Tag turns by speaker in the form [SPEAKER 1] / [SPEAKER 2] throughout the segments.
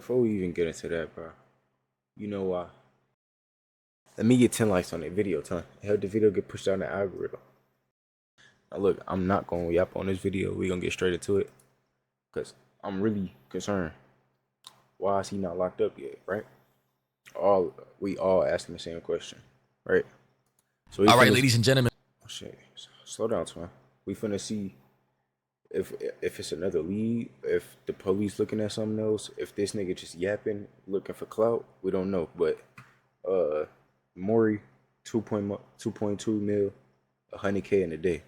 [SPEAKER 1] before we even get into that, bro, you know why? Let me get 10 likes on that video, time. Help the video get pushed down the algorithm. Now look, I'm not gonna yap on this video. We gonna get straight into it. Cause I'm really concerned. Why is he not locked up yet, right? We all asking the same question, right? So
[SPEAKER 2] all right, ladies and gentlemen.
[SPEAKER 1] Oh shit. Slow down, man. We finna see if it's another lead, if the police looking at something else, if this nigga just yapping, looking for clout, we don't know. But Maury, 2.2 mil, 100K in a day.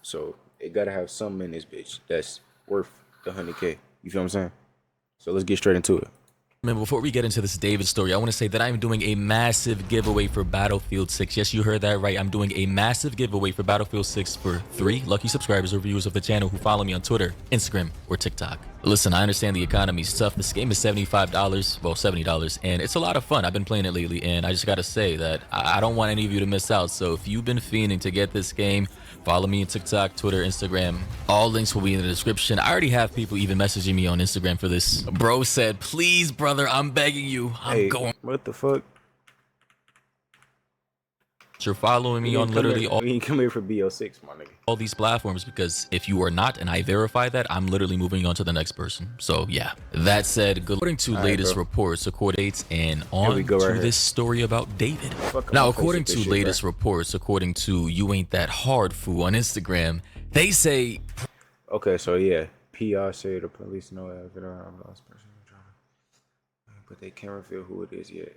[SPEAKER 1] So it gotta have something in this bitch that's worth the 100K. You feel what I'm saying? So let's get straight into it.
[SPEAKER 2] Before we get into this David story, I want to say that I'm doing a massive giveaway for Battlefield 6. Yes, you heard that right. I'm doing a massive giveaway for Battlefield 6 for 3 lucky subscribers or viewers of the channel who follow me on Twitter, Instagram, or TikTok. Listen, I understand the economy's tough. This game is $75, well, $70, and it's a lot of fun. I've been playing it lately, and I just got to say that I don't want any of you to miss out. So if you've been fiending to get this game, follow me on TikTok, Twitter, Instagram. All links will be in the description. I already have people even messaging me on Instagram for this. Bro said, please, brother, I'm begging you. I'm going.
[SPEAKER 1] What the fuck?
[SPEAKER 2] You're following me on literally all.
[SPEAKER 1] You come here for BO6, my nigga.
[SPEAKER 2] All these platforms, because if you are not and I verify that, I'm literally moving on to the next person. So yeah, that said, according to latest reports, according to this story about David. Now, according to latest reports, according to You Ain't That Hard Fool on Instagram, they say,
[SPEAKER 1] okay, so yeah, PR say the police know evidence on the lost person, but they can't reveal who it is yet.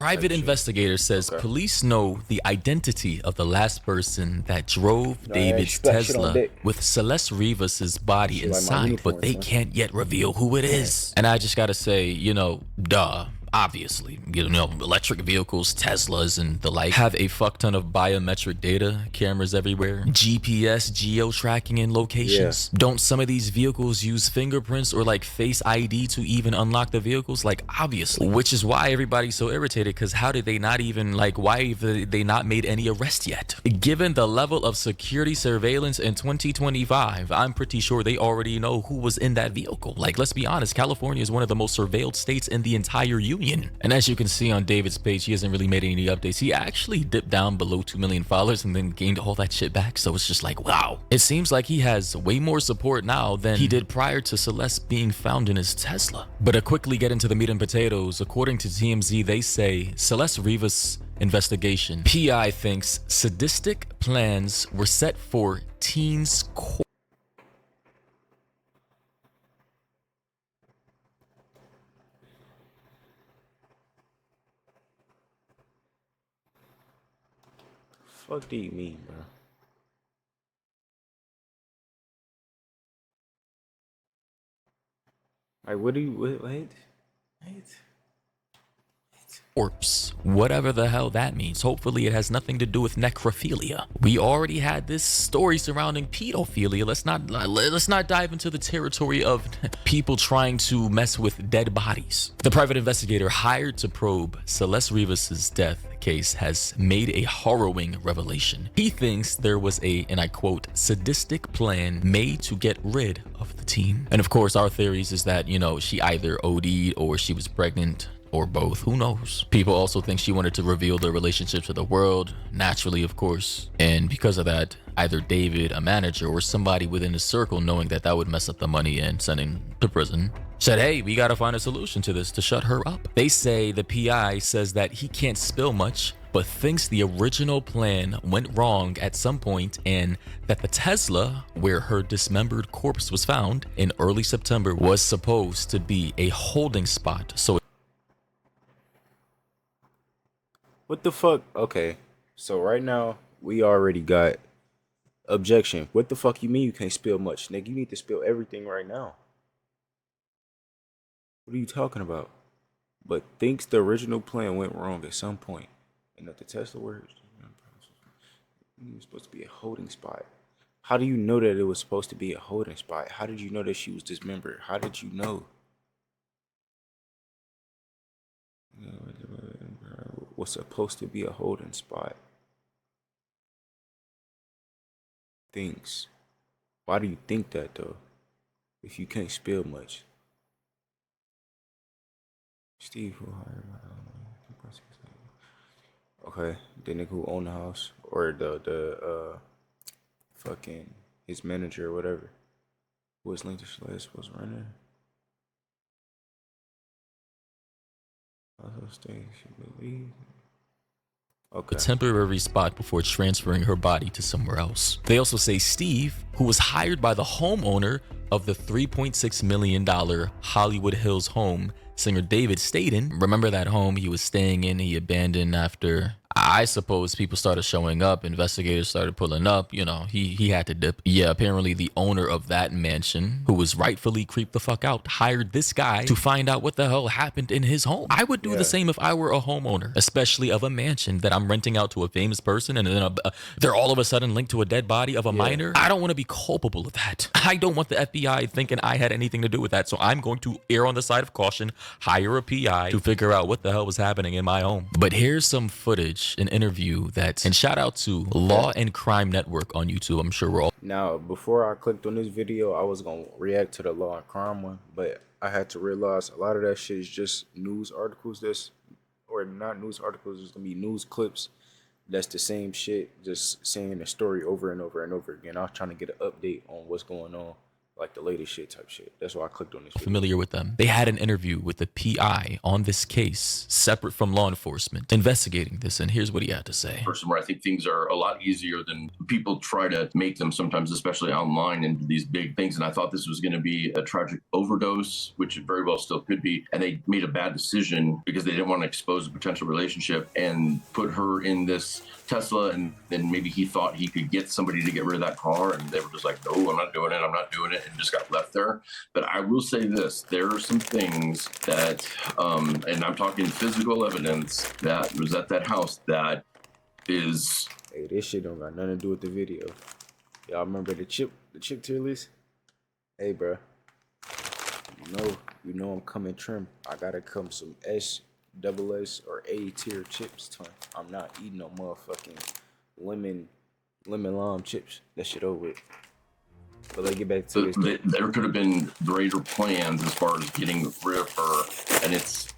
[SPEAKER 2] Private investigator says police know the identity of the last person that drove David's Tesla with Celeste Rivas's body inside, but they can't yet reveal who it is. And I just gotta say, you know, duh. Obviously, you know, electric vehicles, Teslas, and the like have a fuck ton of biometric data, cameras everywhere, GPS, geo-tracking, and locations. Yeah. Don't some of these vehicles use fingerprints or like Face ID to even unlock the vehicles? Like, obviously. Which is why everybody's so irritated, because how did they not even, like, why have they not made any arrest yet? Given the level of security surveillance in 2025, I'm pretty sure they already know who was in that vehicle. Like, let's be honest, California is one of the most surveilled states in the entire union. And as you can see on David's page, he hasn't really made any updates. He actually dipped down below 2 million followers and then gained all that shit back. So it's just like, wow. It seems like he has way more support now than he did prior to Celeste being found in his Tesla. But to quickly get into the meat and potatoes, according to TMZ, they say Celeste Rivas investigation. PI thinks sadistic plans were set for teens' core.
[SPEAKER 1] Fuck do you mean, bro? Like, what do you wait?
[SPEAKER 2] Corpse, whatever the hell that means. Hopefully it has nothing to do with necrophilia. We already had this story surrounding pedophilia. Let's not dive into the territory of people trying to mess with dead bodies. The private investigator hired to probe Celeste Rivas's death case has made a harrowing revelation. He thinks there was a, and I quote, sadistic plan made to get rid of the teen. And of course, our theories is that, you know, she either OD'd or she was pregnant, or both, who knows. People also think she wanted to reveal their relationship to the world, naturally, of course. And because of that, either David, a manager, or somebody within his circle, knowing that that would mess up the money and sending to prison, said, hey, we gotta find a solution to this to shut her up. They say the PI says that he can't spill much, but thinks the original plan went wrong at some point, and that the Tesla, where her dismembered corpse was found in early September, was supposed to be a holding spot. So
[SPEAKER 1] what the fuck? Okay, so right now we already got objection. What the fuck you mean you can't spill much, nigga? You need to spill everything right now. What are you talking about? But thinks the original plan went wrong at some point, and that the Tesla was supposed to be a holding spot. How do you know that it was supposed to be a holding spot? How did you know that she was dismembered? How did you know? Was supposed to be a holding spot. Thinks. Why do you think that though? If you can't spill much. Steve who hired okay, the nigga who owned the house or the fucking his manager or whatever. Who was linked to Celeste was running. Also stating she believed. Okay.
[SPEAKER 2] A temporary spot before transferring her body to somewhere else. They also say Steve, who was hired by the homeowner of the $3.6 million Hollywood Hills home singer David stayed in. Remember that home he was staying in, he abandoned after, I suppose, people started showing up, investigators started pulling up, you know, he had to dip. Yeah, apparently the owner of that mansion, who was rightfully creeped the fuck out, hired this guy to find out what the hell happened in his home. I would do the same if I were a homeowner, especially of a mansion that I'm renting out to a famous person and then they're all of a sudden linked to a dead body of a minor. I don't want to be culpable of that. I don't want the FBI thinking I had anything to do with that, so I'm going to err on the side of caution, hire a PI to figure out what the hell was happening in my home. But here's some footage, an interview that, and shout out to Law and Crime Network on YouTube. I'm sure we're all.
[SPEAKER 1] Now, before I clicked on this video, I was going to react to the Law and Crime one, but I had to realize a lot of that shit is just news articles or not news articles, it's going to be news clips. That's the same shit, just saying the story over and over and over again. I was trying to get an update on what's going on, like the latest shit type shit. That's why I clicked on this video.
[SPEAKER 2] Familiar with them. They had an interview with the PI on this case, separate from law enforcement, investigating this, and here's what he had to say.
[SPEAKER 3] Person where I think things are a lot easier than people try to make them sometimes, especially online, into these big things. And I thought this was going to be a tragic overdose, which it very well still could be. And they made a bad decision because they didn't want to expose a potential relationship and put her in this Tesla, and then maybe he thought he could get somebody to get rid of that car, and they were just like, no, I'm not doing it, and just got left there. But I will say this, there are some things that, and I'm talking physical evidence that was at that house that is...
[SPEAKER 1] Hey, this shit don't got nothing to do with the video. Y'all remember the chip tier list? Hey, bro. You know I'm coming trim. I gotta come some S, double S, or A tier chips, ton. I'm not eating no motherfucking lemon lime chips. That shit over with. But let's get back to this.
[SPEAKER 3] There could have been greater plans as far as getting rid of her, and it's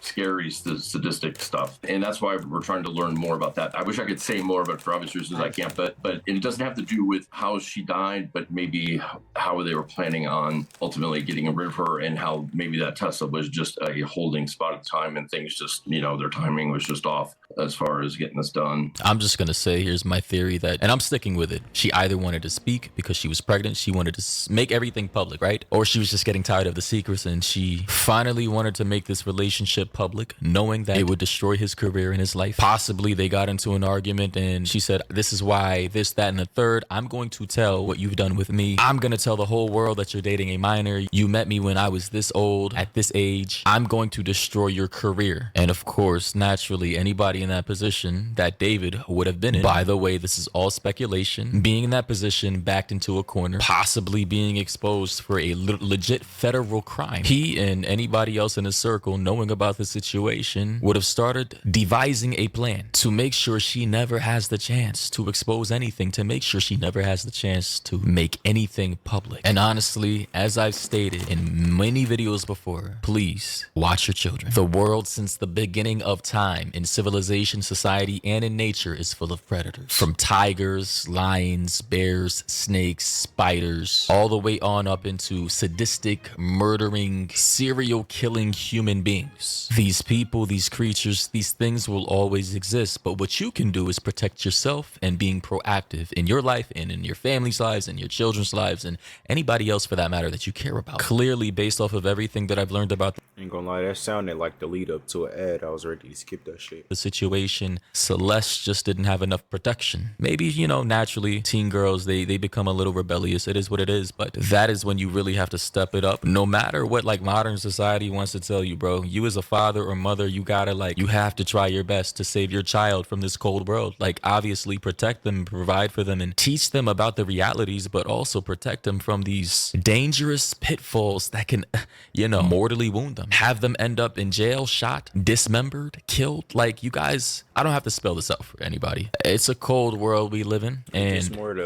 [SPEAKER 3] scary, sadistic stuff, and that's why we're trying to learn more about that. I wish I could say more, but for obvious reasons I can't. But it doesn't have to do with how she died, but maybe how they were planning on ultimately getting rid of her, and how maybe that Tesla was just a holding spot at the time, and things just, you know, their timing was just off as far as getting this done.
[SPEAKER 2] I'm just gonna say, here's my theory that, and I'm sticking with it. She either wanted to speak because she was pregnant, she wanted to make everything public, right? Or she was just getting tired of the secrets, and she finally wanted to make this relationship public, knowing that it would destroy his career and his life. Possibly they got into an argument and she said, this is why, this, that, and the third. I'm going to tell what you've done with me. I'm going to tell the whole world that you're dating a minor. You met me when I was this old, at this age. I'm going to destroy your career. And of course, naturally, anybody in that position that David would have been in, by the way, this is all speculation, being in that position, backed into a corner, possibly being exposed for a legit federal crime. He and anybody else in his circle, knowing about the situation, would have started devising a plan to make sure she never has the chance to expose anything, to make sure she never has the chance to make anything public. And honestly, as I've stated in many videos before, please watch your children. The world, since the beginning of time, in civilization, society, and in nature, is full of predators. From tigers, lions, bears, snakes, spiders, all the way on up into sadistic, murdering, serial killing human beings. These people, these creatures, these things will always exist, but what you can do is protect yourself and being proactive in your life and in your family's lives and your children's lives and anybody else for that matter that you care about. Clearly, based off of everything that I've learned about
[SPEAKER 1] ain't gonna lie, that sounded like the lead up to an ad. I was ready to skip that shit.
[SPEAKER 2] The situation, Celeste just didn't have enough protection. Maybe, you know, naturally teen girls, they become a little rebellious. It is what it is, but that is when you really have to step it up. No matter what like modern society wants to tell you, bro, you as a father or mother, you gotta you have to try your best to save your child from this cold world. Like, obviously protect them, provide for them, and teach them about the realities, but also protect them from these dangerous pitfalls that can, you know, mortally wound them. Have them end up in jail, shot, dismembered, killed. Like, you guys guys, I don't have to spell this out for anybody. It's a cold world we live in, and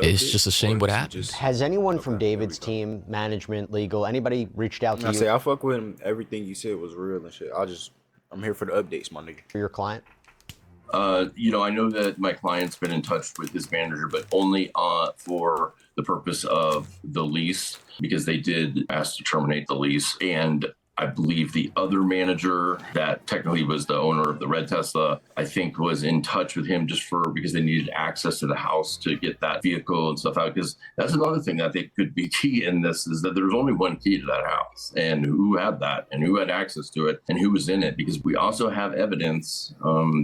[SPEAKER 2] it's just a shame what happened.
[SPEAKER 4] Has anyone from David's team, management, legal, anybody reached out to you?
[SPEAKER 1] I fuck with him. Everything you said was real and shit. I'm here for the updates, my nigga.
[SPEAKER 4] For your client?
[SPEAKER 3] You know, I know that my client's been in touch with his manager, but only for the purpose of the lease, because they did ask to terminate the lease. And I believe the other manager that technically was the owner of the red Tesla, I think was in touch with him just because they needed access to the house to get that vehicle and stuff out. Because that's another thing that they could be key in this, is that there's only one key to that house, and who had that and who had access to it and who was in it. Because we also have evidence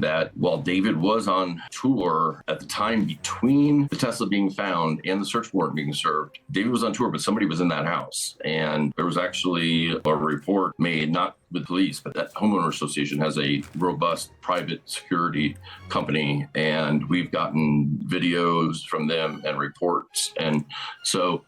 [SPEAKER 3] that while David was on tour at the time between the Tesla being found and the search warrant being served, David was on tour, but somebody was in that house. And there was actually a report made, not with police, but that homeowner association has a robust private security company, and we've gotten videos from them and reports. And so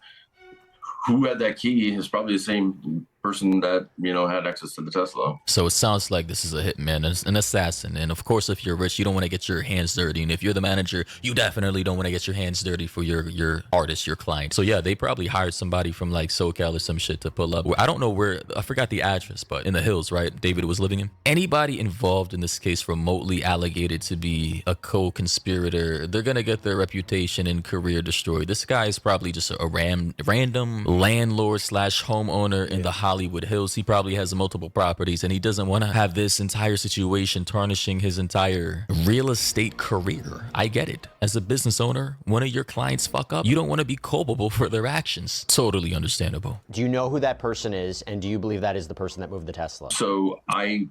[SPEAKER 3] who had that key is probably the same person that, you know, had access to the Tesla.
[SPEAKER 2] So it sounds like this is a hitman, an assassin. And of course, if you're rich, you don't want to get your hands dirty. And if you're the manager, you definitely don't want to get your hands dirty for your artist, your client. So yeah, they probably hired somebody from like SoCal or some shit to pull up. I don't know where, I forgot the address, but in the hills, right? David was living in. Anybody involved in this case remotely allocated to be a co-conspirator, they're going to get their reputation and career destroyed. This guy is probably just a random landlord slash homeowner in the Hollywood Hills. He probably has multiple properties, and he doesn't want to have this entire situation tarnishing his entire real estate career. I get it. As a business owner, one of your clients fuck up, you don't want to be culpable for their actions. Totally understandable.
[SPEAKER 4] Do you know who that person is, and do you believe that is the person that moved the Tesla?
[SPEAKER 3] So I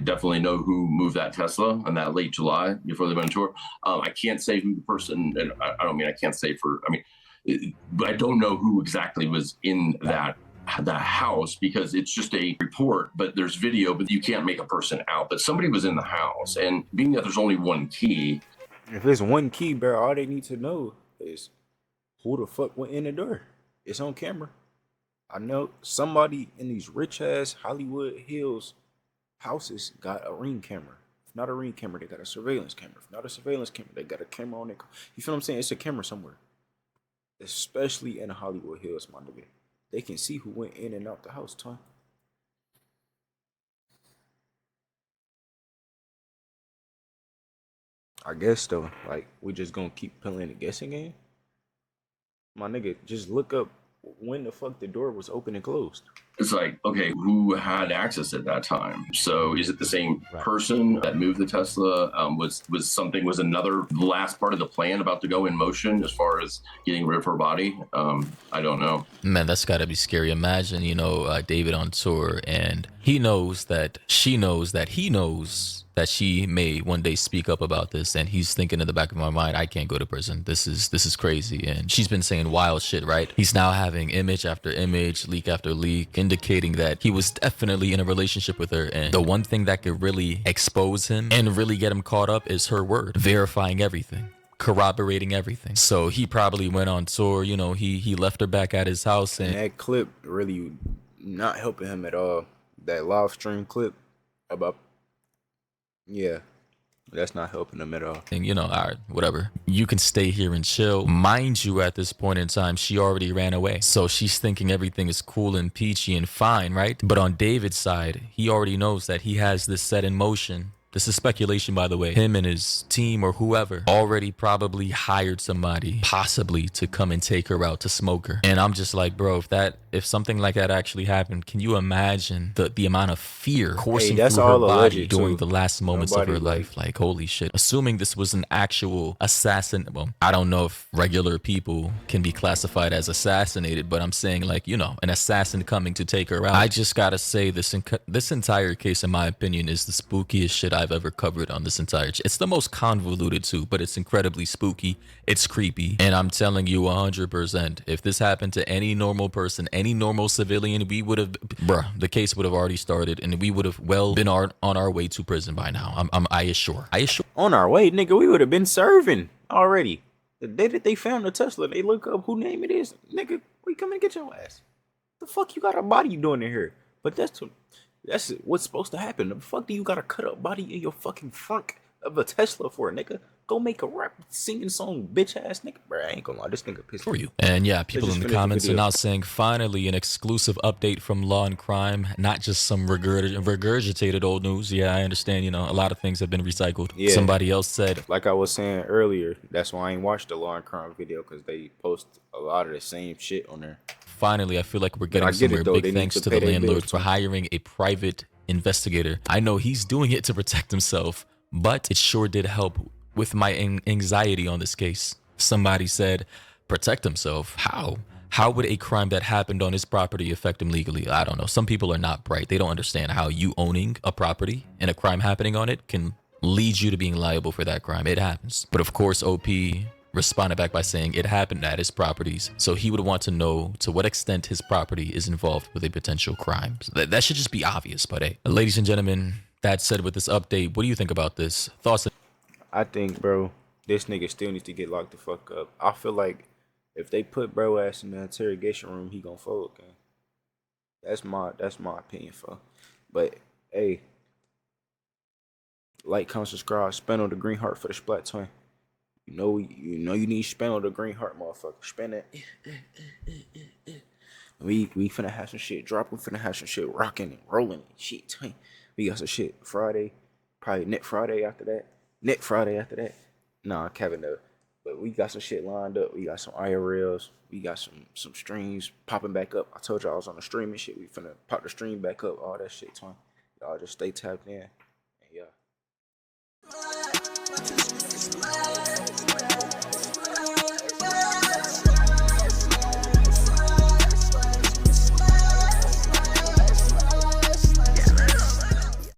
[SPEAKER 3] definitely know who moved that Tesla in that late July before they went on tour. I can't say who the person, and I don't mean I can't say for, I mean, but I don't know who exactly was in the house, because it's just a report, but there's video, but you can't make a person out. But somebody was in the house, and being that there's only one key.
[SPEAKER 1] If there's one key, bro, all they need to know is who the fuck went in the door. It's on camera. I know somebody in these rich ass Hollywood Hills houses got a ring camera. If not a ring camera, they got a surveillance camera. If not a surveillance camera, they got a camera on it. You feel what I'm saying? It's a camera somewhere. Especially in the Hollywood Hills, my nigga. They can see who went in and out the house, Tom. I guess though, like, we just gonna keep playing the guessing game. My nigga, just look up when the fuck the door was open and closed.
[SPEAKER 3] It's like, okay, who had access at that time? So is it the same person that moved the Tesla? Was another last part of the plan about to go in motion as far as getting rid of her body? I don't know.
[SPEAKER 2] Man, that's got to be scary. Imagine, you know, David on tour, and he knows that she knows that he knows that she may one day speak up about this, and he's thinking in the back of my mind, I can't go to prison. This is crazy. And she's been saying wild shit, right? He's now having image after image, leak after leak, indicating that he was definitely in a relationship with her. And the one thing that could really expose him and really get him caught up is her word, verifying everything, corroborating everything. So he probably went on tour, you know, he left her back at his house, and
[SPEAKER 1] that clip really not helping him at all. That live stream clip about, yeah, that's not helping him at all.
[SPEAKER 2] And, you know, all right, whatever. You can stay here and chill. Mind you, at this point in time, she already ran away. So she's thinking everything is cool and peachy and fine, right? But on David's side, he already knows that he has this set in motion. This is speculation, by the way. Him and his team or whoever already probably hired somebody, possibly, to come and take her out to smoke her. And I'm just like, bro, if something like that actually happened, can you imagine the amount of fear coursing through her body during the last moments of her life? Like, holy shit. Assuming this was an actual assassin. Well, I don't know if regular people can be classified as assassinated, but I'm saying, like, you know, an assassin coming to take her out. I just gotta say, this entire case, in my opinion, is the spookiest shit I've ever covered on this entire it's the most convoluted too, but it's incredibly spooky, it's creepy, and I'm telling you 100%, if this happened to any normal person, any normal civilian, we would have, the case would have already started, and we would have been on our way to prison by now. I assure.
[SPEAKER 1] On our way, nigga, we would have been serving already. The day that they found the Tesla, they look up who name it is, nigga, we come and get your ass. The fuck you got a body doing in here? But That's what's supposed to happen. The fuck do you got a cut up body in your fucking front of a Tesla for, nigga? Go make a rap singing song, bitch ass nigga. Bro, I ain't gonna lie, this nigga pissed
[SPEAKER 2] for you. And yeah, people in the comments are now saying, finally, an exclusive update from Law and Crime, not just some regurgitated old news. Yeah, I understand, you know, a lot of things have been recycled. Yeah. Somebody else said,
[SPEAKER 1] like I was saying earlier, that's why I ain't watched the Law and Crime video, because they post a lot of the same shit on there.
[SPEAKER 2] Finally, I feel like we're getting somewhere. Big thanks to the landlord for hiring a private investigator. I know he's doing it to protect himself, but it sure did help with my anxiety on this case. Somebody said, protect himself. How? How would a crime that happened on his property affect him legally? I don't know. Some people are not bright. They don't understand how you owning a property and a crime happening on it can lead you to being liable for that crime. It happens. But of course, OP responded back by saying it happened at his properties, so he would want to know to what extent his property is involved with a potential crime. So that should just be obvious. But hey, ladies and gentlemen, that said, with this update, what do you think about this? Thoughts?
[SPEAKER 1] I think, bro, this nigga still needs to get locked the fuck up. I feel like if they put bro ass in the interrogation room, he gonna fold, gang. That's my opinion, for. But hey, like, comment, subscribe, spin on the green heart for the splat twin. You know you need spin on the green heart, motherfucker. Spin it. We finna have some shit dropping. We finna have some shit rocking and rolling and shit. Twin. We got some shit Friday, probably next Friday after that. Next Friday after that. Nah, Kevin though. But we got some shit lined up. We got some IRLs. We got some streams popping back up. I told y'all I was on the streaming shit. We finna pop the stream back up. All that shit, twin. Y'all just stay tapped in. And yeah.